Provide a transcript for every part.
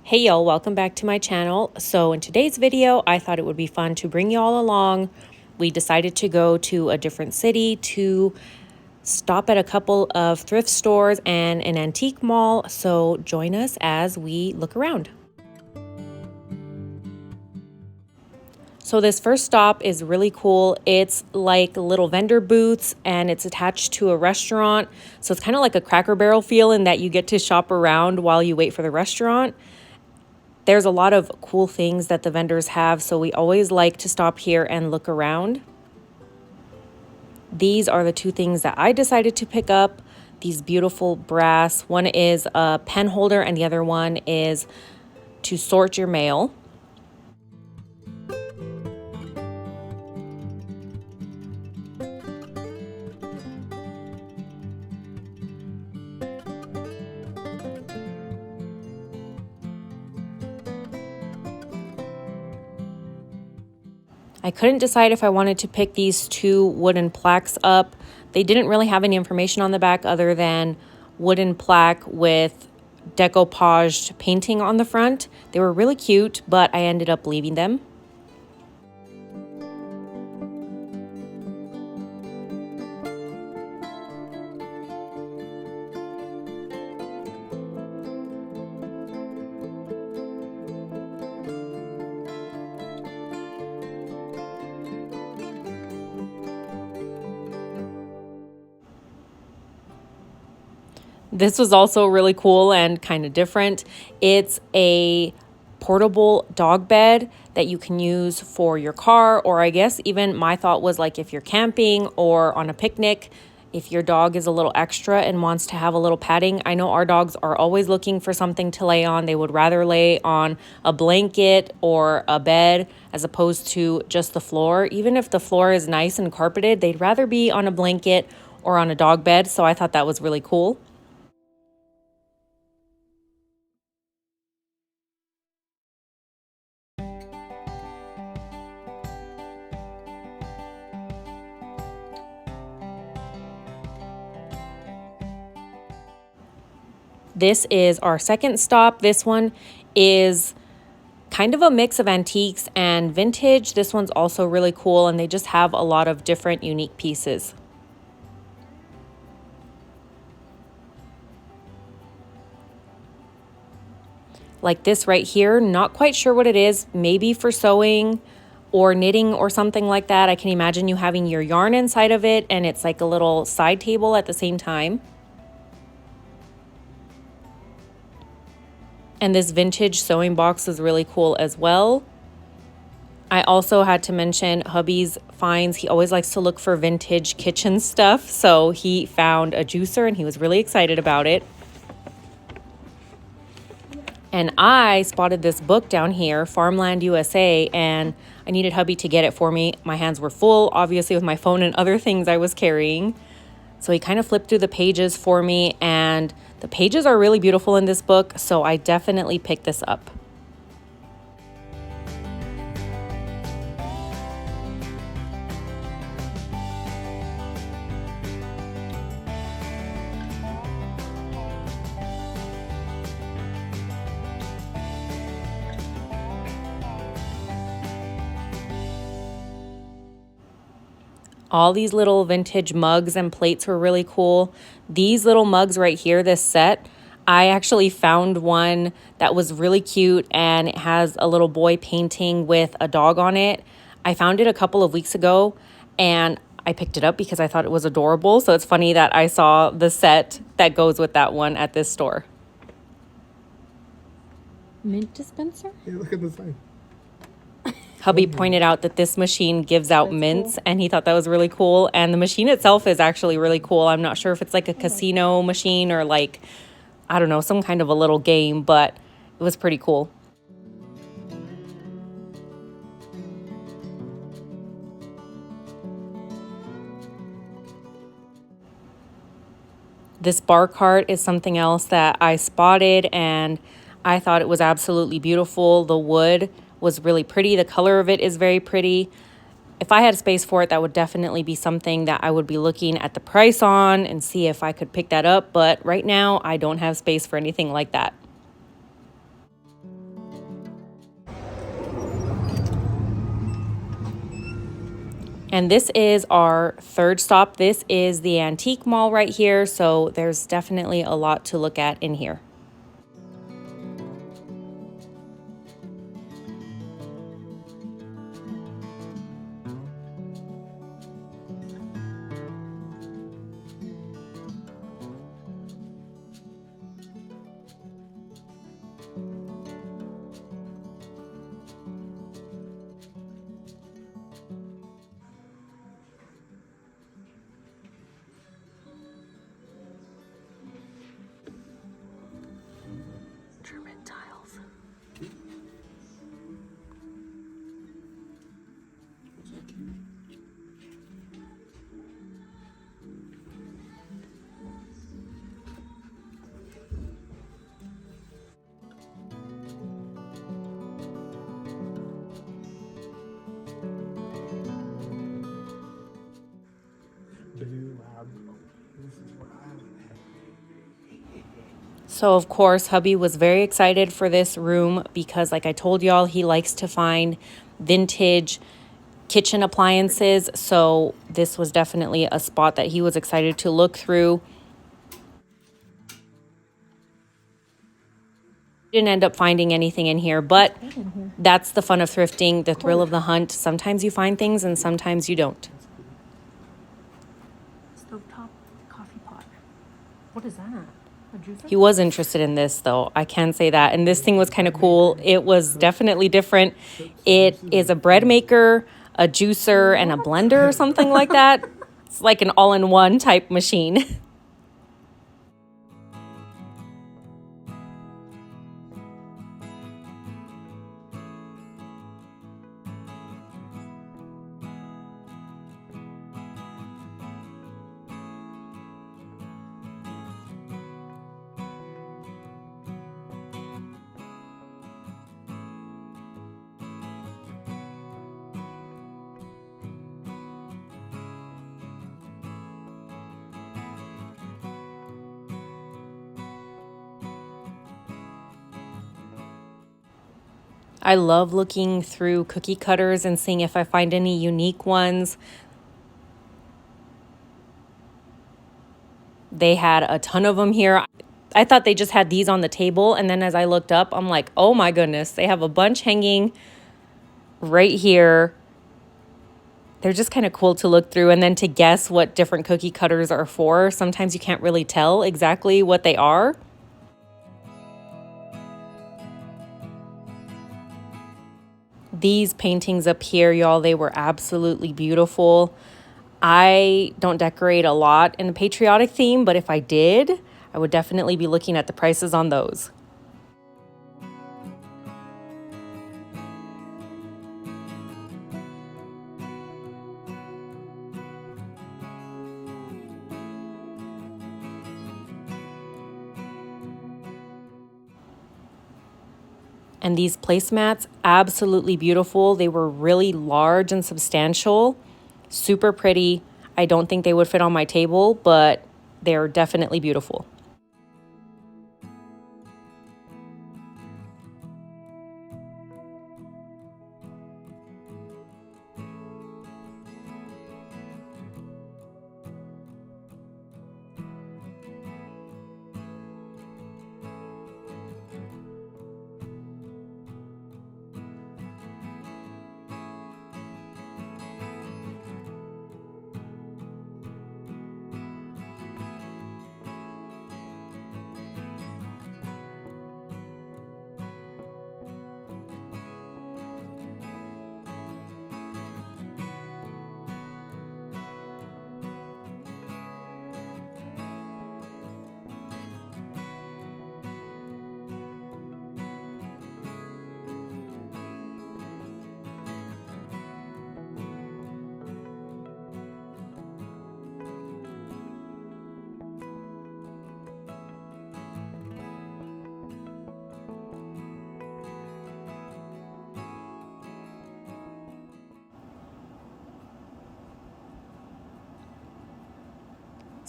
Hey y'all, welcome back to my channel. So in today's video, I thought it would be fun to bring y'all along. We decided to go to a different city to stop at a couple of thrift stores and an antique mall. So join us as we look around. So this first stop is really cool. It's like little vendor booths and it's attached to a restaurant. So it's kind of like a Cracker Barrel feel in that you get to shop around while you wait for the restaurant. There's a lot of cool things that the vendors have, so we always like to stop here and look around. These are the two things that I decided to pick up. These beautiful brass. One is a pen holder and the other one is to sort your mail. I couldn't decide if I wanted to pick these two wooden plaques up. They didn't really have any information on the back other than wooden plaque with decoupaged painting on the front. They were really cute, but I ended up leaving them. This was also really cool and kind of different. It's a portable dog bed that you can use for your car, or I guess even my thought was like if you're camping or on a picnic, if your dog is a little extra and wants to have a little padding. I know our dogs are always looking for something to lay on. They would rather lay on a blanket or a bed as opposed to just the floor. Even if the floor is nice and carpeted, they'd rather be on a blanket or on a dog bed. So I thought that was really cool. This is our second stop. This one is kind of a mix of antiques and vintage. This one's also really cool, and they just have a lot of different unique pieces. Like this right here, not quite sure what it is, maybe for sewing or knitting or something like that. I can imagine you having your yarn inside of it, and it's like a little side table at the same time. And this vintage sewing box is really cool as well. I also had to mention hubby's finds. He always likes to look for vintage kitchen stuff. So he found a juicer and he was really excited about it. And I spotted this book down here, Farmland USA, and I needed hubby to get it for me. My hands were full, obviously, with my phone and other things I was carrying. So he kind of flipped through the pages for me, and the pages are really beautiful in this book, so I definitely picked this up. All these little vintage mugs and plates were really cool. These little mugs right here, this set, I actually found one that was really cute and it has a little boy painting with a dog on it. I found it a couple of weeks ago and I picked it up because I thought it was adorable. So it's funny that I saw the set that goes with that one at this store. Mint dispenser? Hey, look at the sign. Hubby pointed out that this machine gives out mints, cool. And he thought that was really cool. And the machine itself is actually really cool. I'm not sure if it's like a casino machine or like, I don't know, some kind of a little game, but it was pretty cool. This bar cart is something else that I spotted and I thought it was absolutely beautiful. The wood was really pretty. The color of it is very pretty. If I had space for it, that would definitely be something that I would be looking at the price on and see if I could pick that up. But right now, I don't have space for anything like that. And this is our third stop. This is the antique mall right here, so there's definitely a lot to look at in here. German tiles. So of course, hubby was very excited for this room because like I told y'all, he likes to find vintage kitchen appliances. So this was definitely a spot that he was excited to look through. Didn't end up finding anything in here, but that's the fun of thrifting, the thrill of the hunt. Sometimes you find things and sometimes you don't. Stovetop coffee pot. What is that? A juicer? He was interested in this though, I can say that. And this thing was kind of cool. It was definitely different. It is a bread maker, a juicer, and a blender or something like that. It's like an all-in-one type machine. I love looking through cookie cutters and seeing if I find any unique ones. They had a ton of them here. I thought they just had these on the table, and then as I looked up, I'm like, oh my goodness, they have a bunch hanging right here. They're just kind of cool to look through and then to guess what different cookie cutters are for. Sometimes you can't really tell exactly what they are. These paintings up here, y'all, they were absolutely beautiful. I don't decorate a lot in a patriotic theme, but if I did, I would definitely be looking at the prices on those. And these placemats, absolutely beautiful. They were really large and substantial, super pretty. I don't think they would fit on my table, but they're definitely beautiful.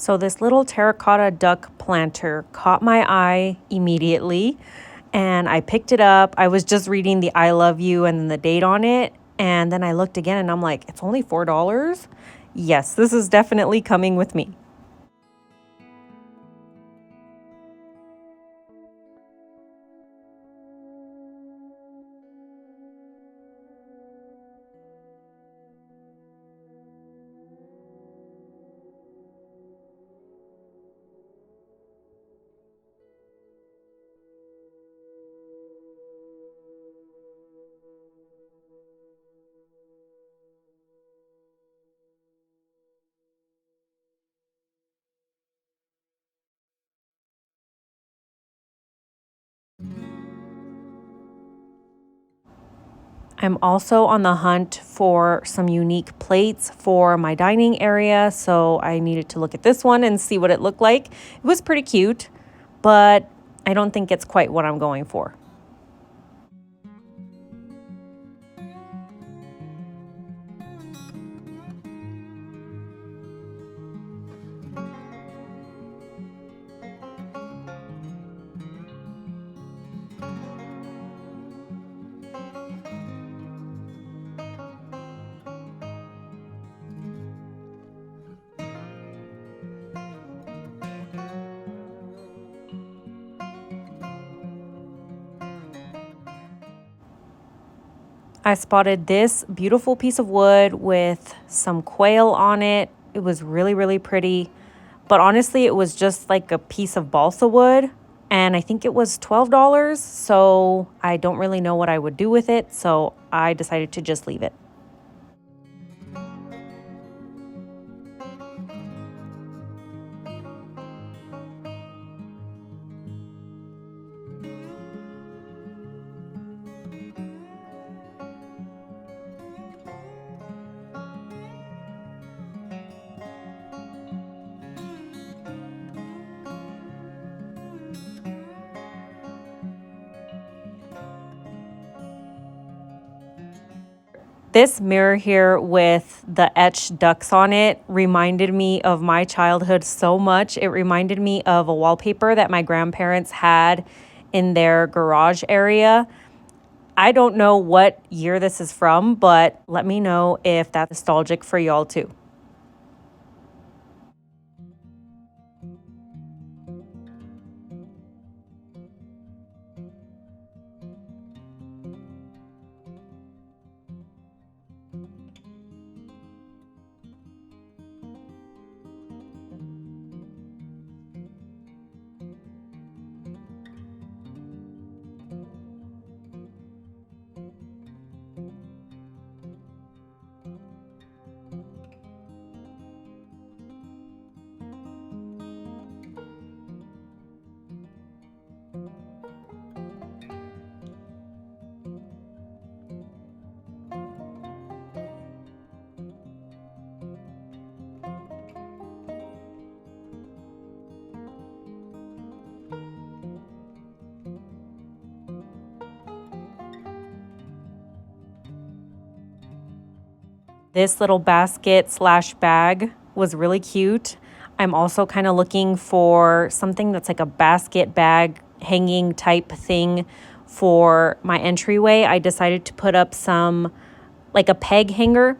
So this little terracotta duck planter caught my eye immediately and I picked it up. I was just reading the I love you and the date on it, And then I looked again and I'm like, it's only $4? Yes, this is definitely coming with me. I'm also on the hunt for some unique plates for my dining area, so I needed to look at this one and see what it looked like. It was pretty cute, but I don't think it's quite what I'm going for. I spotted this beautiful piece of wood with some quail on it. It was really, really pretty. But honestly, it was just like a piece of balsa wood. And I think it was $12. So I don't really know what I would do with it. So I decided to just leave it. This mirror here with the etched ducks on it reminded me of my childhood so much. It reminded me of a wallpaper that my grandparents had in their garage area. I don't know what year this is from, but let me know if that's nostalgic for y'all too. This little basket slash bag was really cute. I'm also kind of looking for something that's like a basket bag hanging type thing for my entryway. I decided to put up some, like a peg hanger,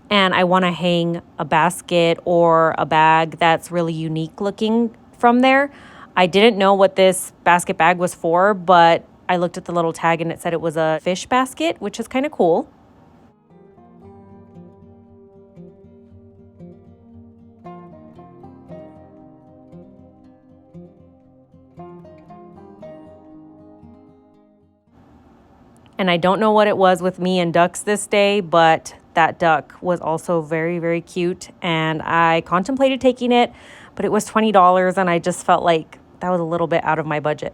and I want to hang a basket or a bag that's really unique looking from there. I didn't know what this basket bag was for, but I looked at the little tag and it said it was a fish basket, which is kind of cool. And I don't know what it was with me and ducks this day, but that duck was also very, very cute. And I contemplated taking it, but it was $20 and I just felt like that was a little bit out of my budget.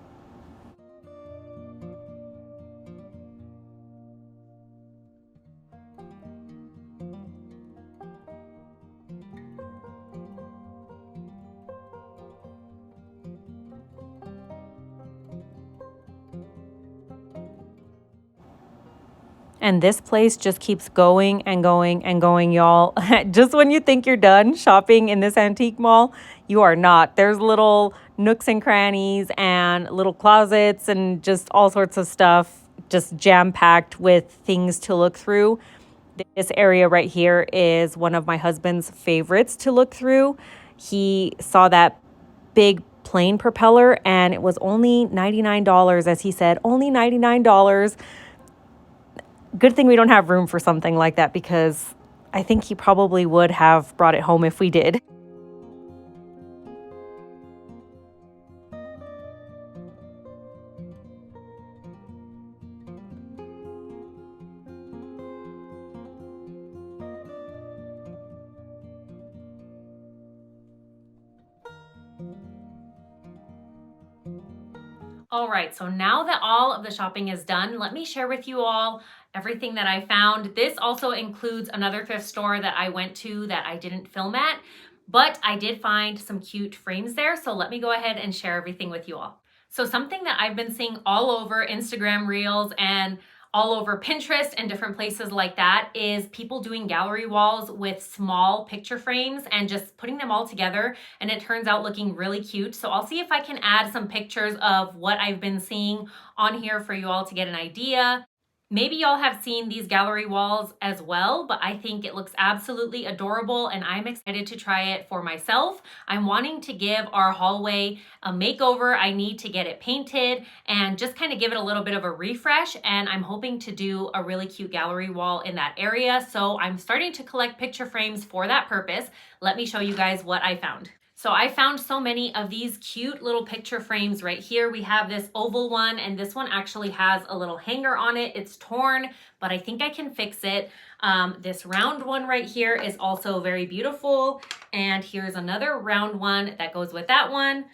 And this place just keeps going and going and going, y'all. Just when you think you're done shopping in this antique mall, you are not. There's little nooks and crannies and little closets and just all sorts of stuff, just jam packed with things to look through. This area right here is one of my husband's favorites to look through. He saw that big plane propeller and it was only $99, as he said, only $99. Good thing we don't have room for something like that, because I think he probably would have brought it home if we did. All right, so now that all of the shopping is done, let me share with you all everything that I found. This also includes another thrift store that I went to that I didn't film at, but I did find some cute frames there. So let me go ahead and share everything with you all. So something that I've been seeing all over Instagram Reels and all over Pinterest and different places like that is people doing gallery walls with small picture frames and just putting them all together, and it turns out looking really cute. So I'll see if I can add some pictures of what I've been seeing on here for you all to get an idea. Maybe y'all have seen these gallery walls as well, but I think it looks absolutely adorable and I'm excited to try it for myself. I'm wanting to give our hallway a makeover. I need to get it painted and just kind of give it a little bit of a refresh, and I'm hoping to do a really cute gallery wall in that area. So I'm starting to collect picture frames for that purpose. Let me show you guys what I found. So I found so many of these cute little picture frames right here. We have this oval one, and this one actually has a little hanger on it. It's torn, but I think I can fix it. This round one right here is also very beautiful. And here's another round one that goes with that one.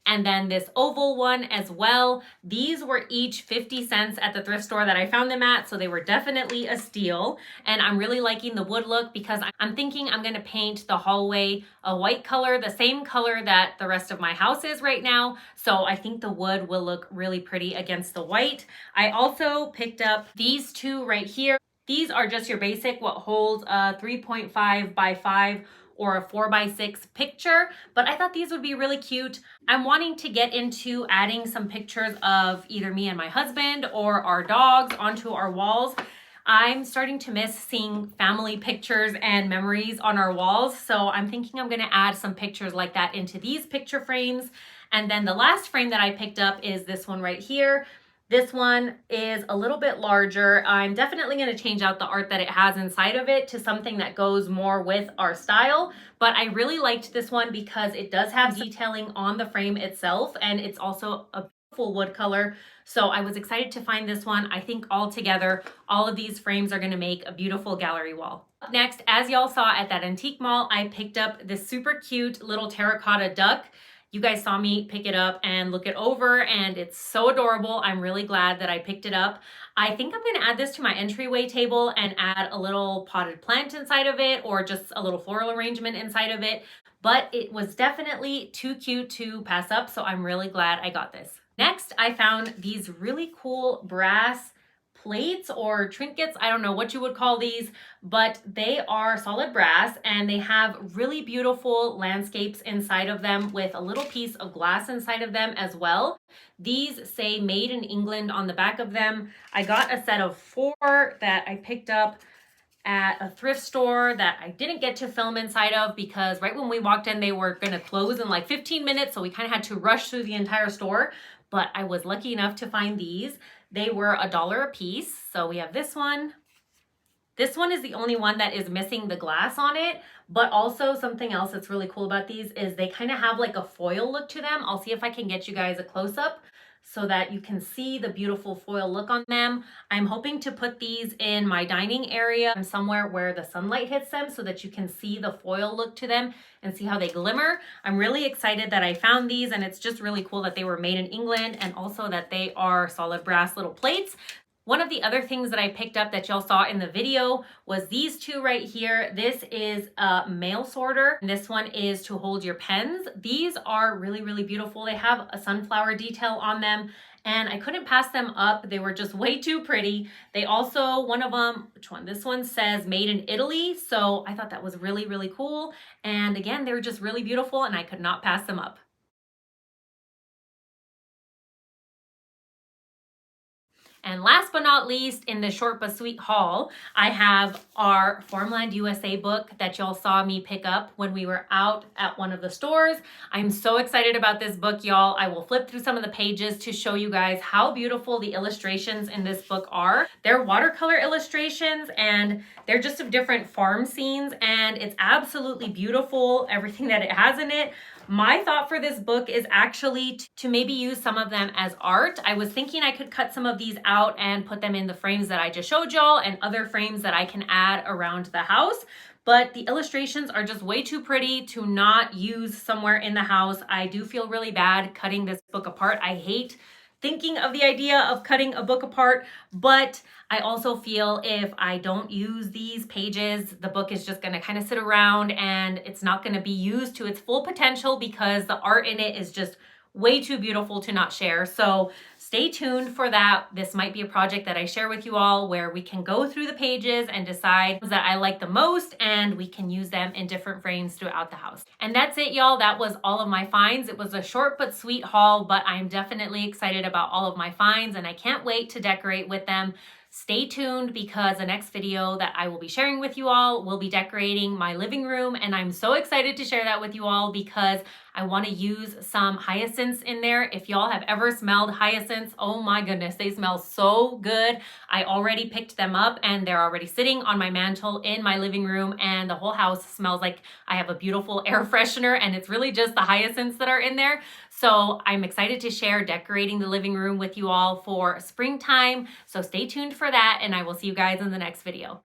And then this oval one as well. These were each 50 cents at the thrift store that I found them at, so they were definitely a steal. And I'm really liking the wood look because I'm thinking I'm gonna paint the hallway a white color, the same color that the rest of my house is right now. So I think the wood will look really pretty against the white. I also picked up these two right here. These are just your basic, what holds a 3.5 by 5 or a 4 by 6 picture, but I thought these would be really cute. I'm wanting to get into adding some pictures of either me and my husband or our dogs onto our walls. I'm starting to miss seeing family pictures and memories on our walls, so I'm thinking I'm gonna add some pictures like that into these picture frames. And then the last frame that I picked up is this one right here. This one is a little bit larger. I'm definitely going to change out the art that it has inside of it to something that goes more with our style. But I really liked this one because it does have detailing on the frame itself, and it's also a beautiful wood color. So I was excited to find this one. I think all together, all of these frames are going to make a beautiful gallery wall. Next, as y'all saw at that antique mall, I picked up this super cute little terracotta duck. You guys saw me pick it up and look it over, and it's so adorable. I'm really glad that I picked it up. I think I'm gonna add this to my entryway table and add a little potted plant inside of it, or just a little floral arrangement inside of it. But it was definitely too cute to pass up, so I'm really glad I got this. Next, I found these really cool brass plates or trinkets. I don't know what you would call these, but they are solid brass and they have really beautiful landscapes inside of them with a little piece of glass inside of them as well. These say made in England on the back of them. I got a set of 4 that I picked up at a thrift store that I didn't get to film inside of because right when we walked in, they were gonna close in like 15 minutes. So we kind of had to rush through the entire store, but I was lucky enough to find these. They were $1 a piece. So we have this one. This one is the only one that is missing the glass on it, but also something else that's really cool about these is they kind of have like a foil look to them. I'll see if I can get you guys a close-up so that you can see the beautiful foil look on them. I'm hoping to put these in my dining area somewhere where the sunlight hits them so that you can see the foil look to them and see how they glimmer. I'm really excited that I found these, and it's just really cool that they were made in England and also that they are solid brass little plates. One of the other things that I picked up that y'all saw in the video was these two right here. This is a mail sorter. This one is to hold your pens. These are really, really beautiful. They have a sunflower detail on them and I couldn't pass them up. They were just way too pretty. They also, one of them, which one? This one says made in Italy. So I thought that was really, really cool. And again, they were just really beautiful and I could not pass them up. And last but not least, in the short but sweet haul, I have our Farmland USA book that y'all saw me pick up when we were out at one of the stores. I'm so excited about this book, y'all. I will flip through some of the pages to show you guys how beautiful the illustrations in this book are. They're watercolor illustrations and they're just of different farm scenes, and it's absolutely beautiful, everything that it has in it. My thought for this book is actually to maybe use some of them as art. I was thinking I could cut some of these out and put them in the frames that I just showed y'all and other frames that I can add around the house. But the illustrations are just way too pretty to not use somewhere in the house. I do feel really bad cutting this book apart. I hate thinking of the idea of cutting a book apart, but I also feel if I don't use these pages, the book is just going to kind of sit around and it's not going to be used to its full potential because the art in it is just way too beautiful to not share. So stay tuned for that. This might be a project that I share with you all where we can go through the pages and decide that I like the most, and we can use them in different frames throughout the house. And that's it, y'all. That was all of my finds. It was a short but sweet haul, but I'm definitely excited about all of my finds and I can't wait to decorate with them. Stay tuned because the next video that I will be sharing with you all will be decorating my living room, and I'm so excited to share that with you all because I want to use some hyacinths in there. If y'all have ever smelled hyacinths, oh my goodness, they smell so good. I already picked them up and they're already sitting on my mantle in my living room, and the whole house smells like I have a beautiful air freshener, and it's really just the hyacinths that are in there. So I'm excited to share decorating the living room with you all for springtime. So stay tuned for that, and I will see you guys in the next video.